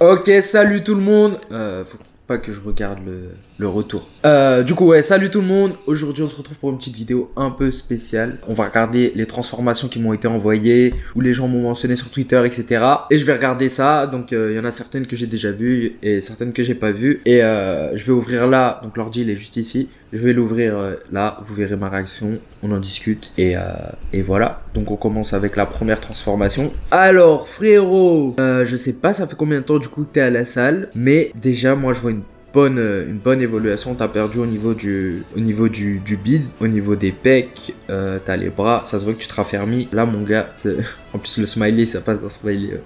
Ok, salut tout le monde. Faut pas que je regarde le retour. Du coup, ouais, salut tout le monde. Aujourd'hui, on se retrouve pour une petite vidéo un peu spéciale. On va regarder les transformations qui m'ont été envoyées, où les gens m'ont mentionné sur Twitter, etc. Et je vais regarder ça. Donc, il y en a certaines que j'ai déjà vues et certaines que j'ai pas vues. Et je vais ouvrir là. Donc, l'ordi, il est juste ici. Je vais l'ouvrir là. Vous verrez ma réaction. On en discute. Et voilà. Donc, on commence avec la première transformation. Alors, frérot, je sais pas, ça fait combien de temps du coup que t'es à la salle. Mais déjà, moi, je vois une bonne évolution. T'as perdu au niveau du bide, au niveau des pecs, t'as les bras, ça se voit que tu te raffermis. Là mon gars, en plus le smiley, ça passe d'un smiley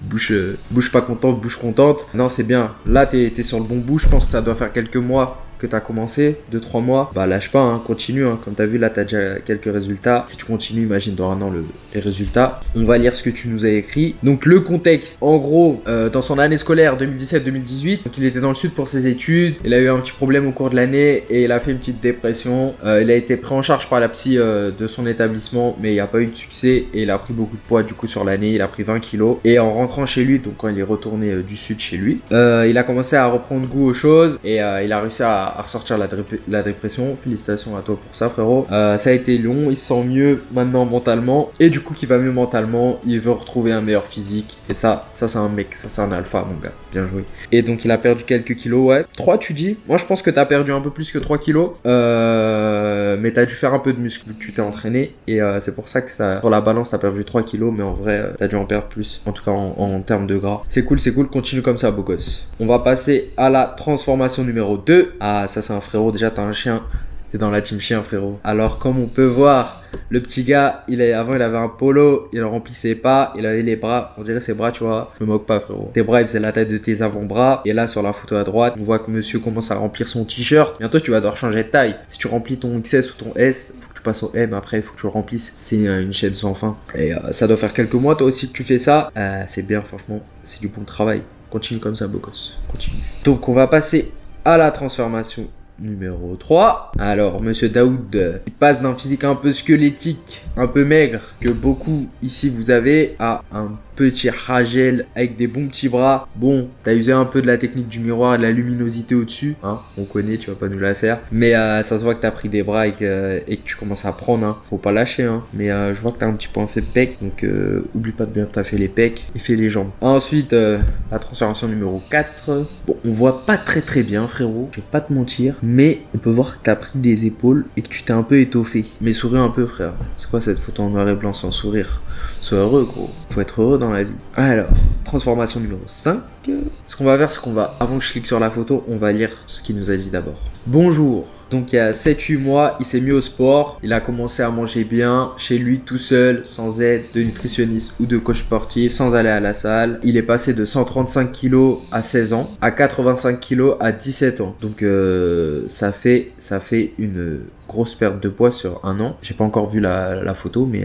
bouche pas contente, bouche contente. Non, c'est bien, là t'es sur le bon bout. Je pense que ça doit faire quelques mois que tu as commencé, 2-3 mois, bah lâche pas, hein, continue, hein. Comme tu as vu là, tu as déjà quelques résultats. Si tu continues, imagine dans un an les résultats. On va lire ce que tu nous as écrit. Donc le contexte, en gros, dans son année scolaire 2017-2018, donc il était dans le sud pour ses études, il a eu un petit problème au cours de l'année et il a fait une petite dépression. Il a été pris en charge par la psy de son établissement, mais il n'y a pas eu de succès et il a pris beaucoup de poids du coup sur l'année, il a pris 20 kilos. Et en rentrant chez lui, donc quand il est retourné du sud chez lui, il a commencé à reprendre goût aux choses et il a réussi à ressortir la dépression. Félicitations à toi pour ça, frérot. Ça a été long, il se sent mieux maintenant mentalement et du coup qu'il va mieux mentalement, il veut retrouver un meilleur physique et ça c'est un mec, ça c'est un alpha mon gars, bien joué. Et donc il a perdu quelques kilos, ouais, 3 tu dis. Moi je pense que t'as perdu un peu plus que 3 kilos, mais t'as dû faire un peu de muscle vu que tu t'es entraîné et c'est pour ça que ça, sur la balance t'as perdu 3 kilos, mais en vrai t'as dû en perdre plus, en tout cas en termes de gras. C'est cool, continue comme ça beau gosse. On va passer à la transformation numéro 2. Ah, ça c'est un frérot, déjà t'as un chien, t'es dans la team chien frérot. Alors comme on peut voir, le petit gars, avant il avait un polo, il en remplissait pas, il avait les bras, on dirait ses bras tu vois, je me moque pas frérot. Tes bras ils faisaient la taille de tes avant-bras, et là sur la photo à droite, on voit que monsieur commence à remplir son t-shirt. Bientôt tu vas devoir changer de taille, si tu remplis ton XS ou ton S, faut que tu passes au M, après il faut que tu le remplisses, c'est une chaîne sans fin. Et ça doit faire quelques mois toi aussi que tu fais ça, c'est bien franchement, c'est du bon travail. Continue comme ça beau gosse, continue. Donc on va passer à la transformation numéro 3. Alors, monsieur Daoud, il passe d'un physique un peu squelettique, un peu maigre, que beaucoup ici vous avez, à un petit Ragel avec des bons petits bras. Bon, t'as usé un peu de la technique du miroir et de la luminosité au-dessus, hein, on connaît, tu vas pas nous la faire. Mais ça se voit que t'as pris des bras et que tu commences à prendre, hein. Faut pas lâcher, hein. Mais je vois que t'as un petit point fait de pec, donc oublie pas de bien taffer les pecs et fais les jambes. Ensuite, la transformation numéro 4. Bon, on voit pas très bien, frérot, je vais pas te mentir, mais on peut voir que t'as pris des épaules et que tu t'es un peu étoffé. Mais souris un peu, frère. C'est quoi cette photo en noir et blanc sans sourire? Sois heureux, gros. Faut être heureux dans la vie. Alors, transformation numéro 5. Ce qu'on va faire, c'est qu'on va, avant que je clique sur la photo, on va lire ce qu'il nous a dit d'abord. Bonjour. Donc il y a 7-8 mois, il s'est mis au sport, il a commencé à manger bien, chez lui tout seul, sans aide de nutritionniste ou de coach sportif, sans aller à la salle. Il est passé de 135 kg à 16 ans, à 85 kg à 17 ans. Donc ça fait une grosse perte de poids sur un an. J'ai pas encore vu la photo, mais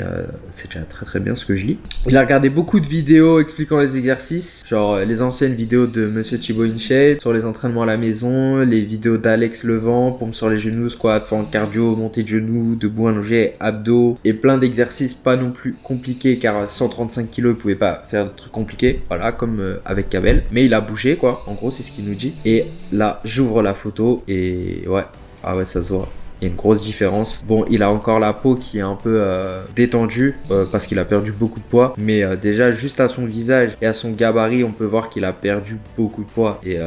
c'est déjà très bien ce que je lis. Il a regardé beaucoup de vidéos expliquant les exercices, genre les anciennes vidéos de Monsieur Thibaut InShape, sur les entraînements à la maison, les vidéos d'Alex Levent, pompe sur les genoux, squat, fente cardio, montée de genoux, debout allongé, abdos, et plein d'exercices pas non plus compliqués, car 135 kg il pouvait pas faire de trucs compliqués, voilà, comme avec Kabel, mais il a bougé quoi, en gros c'est ce qu'il nous dit. Et là j'ouvre la photo et ouais, ah ouais ça se voit. Il y a une grosse différence. Bon, il a encore la peau qui est un peu détendue parce qu'il a perdu beaucoup de poids. Mais déjà, juste à son visage et à son gabarit, on peut voir qu'il a perdu beaucoup de poids. Et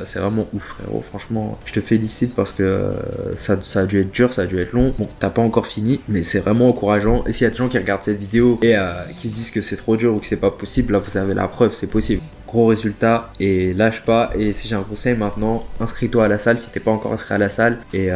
c'est vraiment ouf, frérot. Franchement, je te félicite parce que ça a dû être dur, ça a dû être long. Bon, t'as pas encore fini, mais c'est vraiment encourageant. Et s'il y a des gens qui regardent cette vidéo et qui se disent que c'est trop dur ou que c'est pas possible, là, vous avez la preuve, c'est possible. Gros résultat et lâche pas. Et si j'ai un conseil maintenant, inscris-toi à la salle si t'es pas encore inscrit à la salle et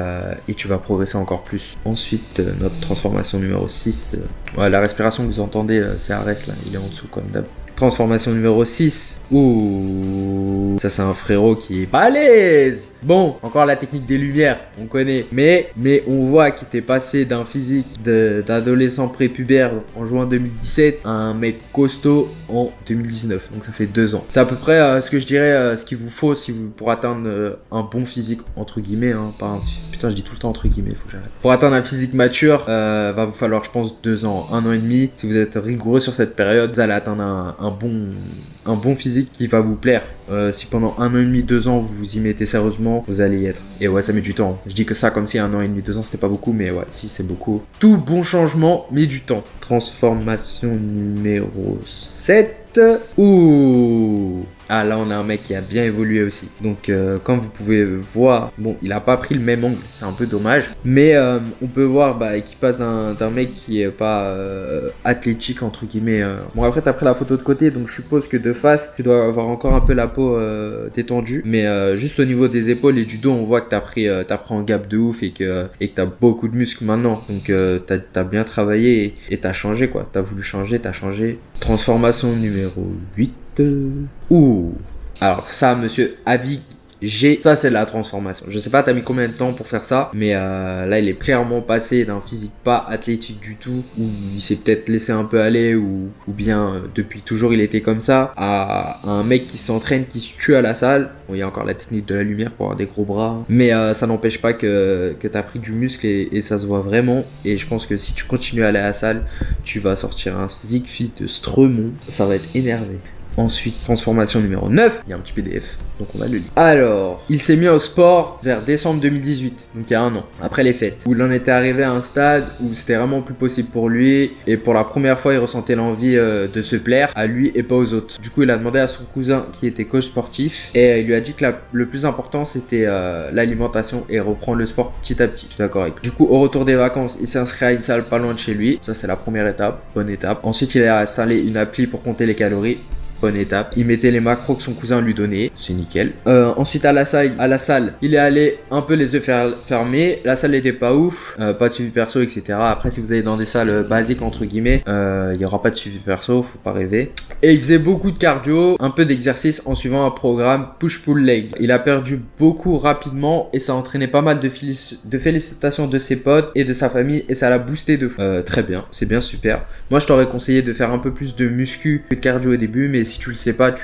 tu vas progresser encore plus. Ensuite, notre transformation numéro 6. Ouais, la respiration que vous entendez, c'est Arès là, il est en dessous comme d'hab. Transformation numéro 6. Ouh, ça c'est un frérot qui est balèze. Bon, encore la technique des lumières, on connaît. Mais on voit qu'il était passé d'un physique d'adolescent prépubère en juin 2017 à un mec costaud en 2019. Donc ça fait 2 ans. C'est à peu près ce que je dirais, ce qu'il vous faut pour atteindre un bon physique, entre guillemets. Hein, pas un, putain, je dis tout le temps entre guillemets, faut que j'arrête. Pour atteindre un physique mature, va vous falloir, je pense, 2 ans, 1 an et demi. Si vous êtes rigoureux sur cette période, vous allez atteindre un bon physique qui va vous plaire. Si pendant 1 an et demi, 2 ans, vous vous y mettez sérieusement, vous allez y être. Et ouais, ça met du temps. Je dis que ça comme si 1 an et demi, 2 ans, c'était pas beaucoup, mais ouais, si, c'est beaucoup. Tout bon changement met du temps. Transformation numéro 7. Ouh. Ah, là, on a un mec qui a bien évolué aussi. Donc, comme vous pouvez voir, bon, il a pas pris le même angle. C'est un peu dommage. Mais on peut voir qu'il passe d'un mec qui est pas athlétique, entre guillemets. Bon, après, t'as pris la photo de côté. Donc, je suppose que de face, tu dois avoir encore un peu la peau détendue. Mais juste au niveau des épaules et du dos, on voit que t'as pris en gap de ouf et que t'as beaucoup de muscles maintenant. Donc, t'as bien travaillé et t'as changé, quoi. T'as voulu changer, t'as changé. Transformation numéro 8. Ouh. Alors ça, monsieur Avig G, ça c'est de la transformation. Je sais pas t'as mis combien de temps pour faire ça, mais là il est clairement passé d'un physique pas athlétique du tout, où il s'est peut-être laissé un peu aller, ou bien depuis toujours il était comme ça, à un mec qui s'entraîne, qui se tue à la salle. Bon, il y a encore la technique de la lumière pour avoir des gros bras, mais ça n'empêche pas que t'as pris du muscle et ça se voit vraiment. Et je pense que si tu continues à aller à la salle, tu vas sortir un Siegfried de Stremont, ça va être énervé. Ensuite, transformation numéro 9. Il y a un petit PDF, donc on va le lire. Alors, il s'est mis au sport vers décembre 2018, donc il y a 1 an, après les fêtes, où il en était arrivé à un stade où c'était vraiment plus possible pour lui. Et pour la première fois, il ressentait l'envie de se plaire à lui et pas aux autres. Du coup, il a demandé à son cousin qui était coach sportif, et il lui a dit que le plus important, c'était l'alimentation et reprendre le sport petit à petit. Je suis d'accord avec lui. Du coup, au retour des vacances, il s'est inscrit à une salle pas loin de chez lui. Ça, c'est la première étape, bonne étape. Ensuite, il a installé une appli pour compter les calories. Bonne étape. Il mettait les macros que son cousin lui donnait. C'est nickel. Ensuite, à la salle, il est allé un peu les yeux fermés. La salle n'était pas ouf. Pas de suivi perso, etc. Après, si vous allez dans des salles basiques, entre guillemets, il n'y aura pas de suivi perso. Faut pas rêver. Et il faisait beaucoup de cardio, un peu d'exercice en suivant un programme push-pull-leg. Il a perdu beaucoup rapidement et ça a entraîné pas mal de félicitations de ses potes et de sa famille. Et ça l'a boosté de fou. Très bien. C'est bien, super. Moi, je t'aurais conseillé de faire un peu plus de muscu que de cardio au début, mais si tu le sais pas,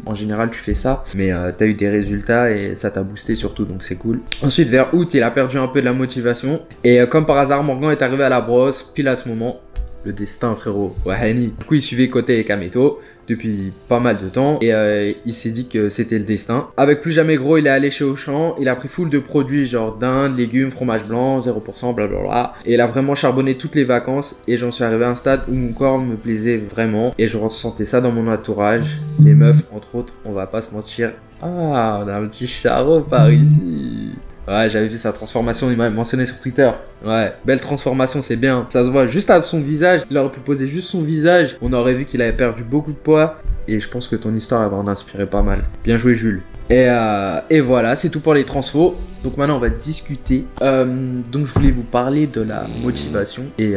en général tu fais ça, mais t'as eu des résultats et ça t'a boosté surtout, donc c'est cool. Ensuite, vers août, il a perdu un peu de la motivation et comme par hasard, Morgan est arrivé à la brosse pile à ce moment. Le destin, frérot. Wahani. Du coup, il suivait Côté et Kameto depuis pas mal de temps et il s'est dit que c'était le destin. Avec Plus Jamais Gros, il est allé chez Auchan, il a pris full de produits genre dinde, légumes, fromage blanc, 0%, blablabla. Et il a vraiment charbonné toutes les vacances et j'en suis arrivé à un stade où mon corps me plaisait vraiment et je ressentais ça dans mon entourage. Les meufs, entre autres, on va pas se mentir. Ah, on a un petit charreau par ici. Ouais, j'avais vu sa transformation, il m'avait mentionné sur Twitter. Ouais, belle transformation, c'est bien. Ça se voit juste à son visage. Il aurait pu poser juste son visage. On aurait vu qu'il avait perdu beaucoup de poids. Et je pense que ton histoire va en inspirer pas mal. Bien joué, Jules. Et voilà, c'est tout pour les transfos. Donc maintenant, on va discuter. Donc je voulais vous parler de la motivation et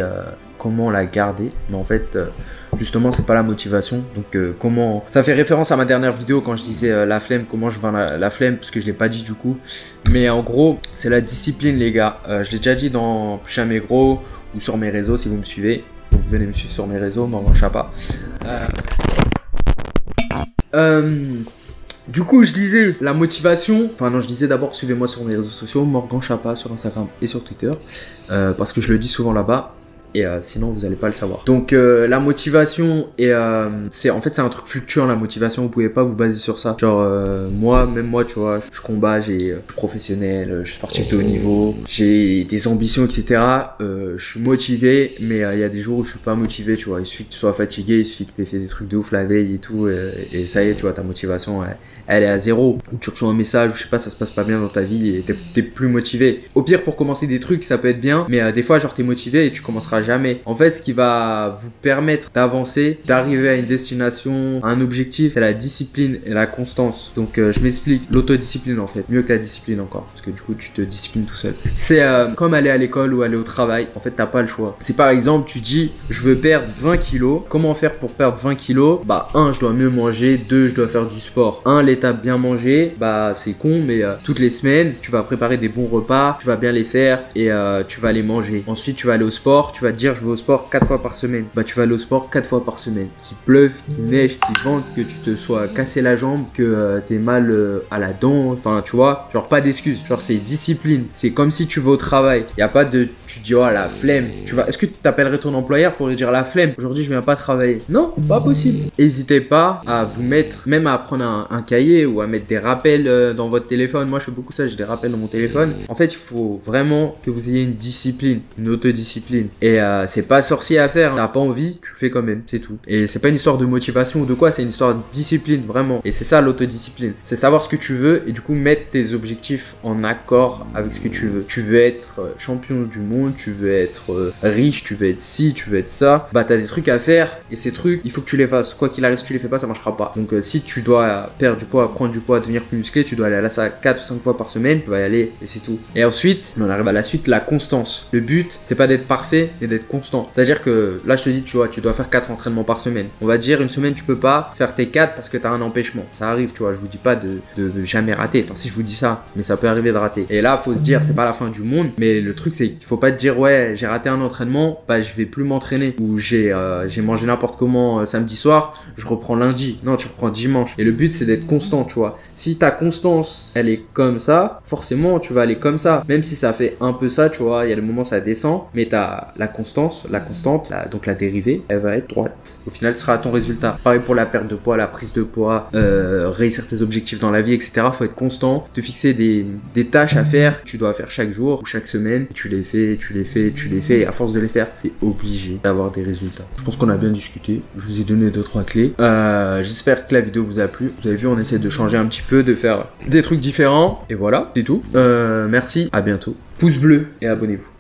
comment la garder. Mais en fait, justement, c'est pas la motivation. Donc comment... Ça fait référence à ma dernière vidéo quand je disais la flemme, comment je vends la flemme, parce que je l'ai pas dit du coup. Mais en gros, c'est la discipline, les gars. Je l'ai déjà dit dans Plus Jamais Gros ou sur mes réseaux si vous me suivez. Donc venez me suivre sur mes réseaux, Morgan Chapa. Du coup, je disais la motivation. Enfin, non, je disais d'abord suivez-moi sur mes réseaux sociaux, Morgan Chapa sur Instagram et sur Twitter. Parce que je le dis souvent là-bas. Et sinon vous allez pas le savoir. Donc la motivation et c'est en fait c'est un truc fluctuant, la motivation, vous pouvez pas vous baser sur ça. Genre même moi tu vois, je combats, je suis professionnel, je suis sportif de haut niveau, j'ai des ambitions, etc. Je suis motivé, mais il y a des jours où je suis pas motivé, tu vois. Il suffit que tu sois fatigué, il suffit que tu aies fait des trucs de ouf la veille et tout, et ça y est, tu vois, ta motivation elle est à zéro. Ou tu reçois un message, ou je sais pas, ça se passe pas bien dans ta vie et t'es plus motivé. Au pire, pour commencer des trucs, ça peut être bien, mais des fois, genre t'es motivé et tu commenceras jamais. En fait, ce qui va vous permettre d'avancer, d'arriver à une destination, à un objectif, c'est la discipline et la constance. Donc je m'explique, l'autodiscipline en fait, mieux que la discipline encore, parce que du coup tu te disciplines tout seul. C'est comme aller à l'école ou aller au travail, en fait t'as pas le choix. Si par exemple tu dis je veux perdre 20 kilos, comment faire pour perdre 20 kilos? Bah 1, je dois mieux manger, 2, je dois faire du sport. 1, l'étape bien manger, bah c'est con, mais toutes les semaines tu vas préparer des bons repas, tu vas bien les faire et tu vas les manger. Ensuite tu vas aller au sport, tu vas vas te dire je vais au sport 4 fois par semaine. Bah tu vas aller au sport 4 fois par semaine. Qu'il pleuve, qu'il neige, qu'il vente, que tu te sois cassé la jambe, que t'aies mal à la dent, enfin tu vois, genre pas d'excuses. Genre c'est discipline. C'est comme si tu vas au travail. Y a pas de tu te dis oh la flemme. Est-ce que tu t'appellerais ton employeur pour lui dire la flemme, aujourd'hui je viens pas travailler? Non, pas possible. N'hésitez pas à vous mettre, même à prendre un cahier ou à mettre des rappels dans votre téléphone. Moi je fais beaucoup ça, j'ai des rappels dans mon téléphone. En fait il faut vraiment que vous ayez une discipline, une autodiscipline. Et c'est pas sorcier à faire, t'as pas envie, tu le fais quand même, c'est tout. Et c'est pas une histoire de motivation ou de quoi, c'est une histoire de discipline vraiment. Et c'est ça l'autodiscipline, c'est savoir ce que tu veux et du coup mettre tes objectifs en accord avec ce que tu veux. Tu veux être champion du monde, tu veux être riche, tu veux être ci, tu veux être ça. Bah t'as des trucs à faire et ces trucs, il faut que tu les fasses. Quoi qu'il arrive, si tu les fais pas, ça marchera pas. Donc si tu dois perdre du poids, prendre du poids, devenir plus musclé, tu dois aller à la salle 4 ou 5 fois par semaine, tu vas y aller et c'est tout. Et ensuite, on arrive à la suite, la constance. Le but, c'est pas d'être parfait, mais d'être constant. C'est-à-dire que là, je te dis, tu vois, tu dois faire 4 entraînements par semaine. On va dire une semaine, tu peux pas faire tes 4 parce que t'as un empêchement. Ça arrive, tu vois, je vous dis pas de jamais rater. Enfin, si je vous dis ça, mais ça peut arriver de rater. Et là, faut se dire, c'est pas la fin du monde, mais le truc, c'est qu'il faut pas te dire, ouais, j'ai raté un entraînement, bah, je vais plus m'entraîner. Ou j'ai mangé n'importe comment samedi soir, je reprends lundi. Non, tu reprends dimanche. Et le but, c'est d'être constant, tu vois. Si ta constance, elle est comme ça, forcément, tu vas aller comme ça. Même si ça fait un peu ça, tu vois, il y a des moments ça descend, mais t'as la constance, la constante, donc la dérivée, elle va être droite. Au final, ce sera ton résultat. Pareil pour la perte de poids, la prise de poids, réussir tes objectifs dans la vie, etc. Faut être constant, te fixer des tâches à faire que tu dois faire chaque jour ou chaque semaine. Tu les fais, et à force de les faire, t'es obligé d'avoir des résultats. Je pense qu'on a bien discuté. Je vous ai donné 2-3 clés. J'espère que la vidéo vous a plu. Vous avez vu, on essaie de changer un petit peu, de faire des trucs différents. Et voilà, c'est tout. Merci, à bientôt. Pouce bleu et abonnez-vous.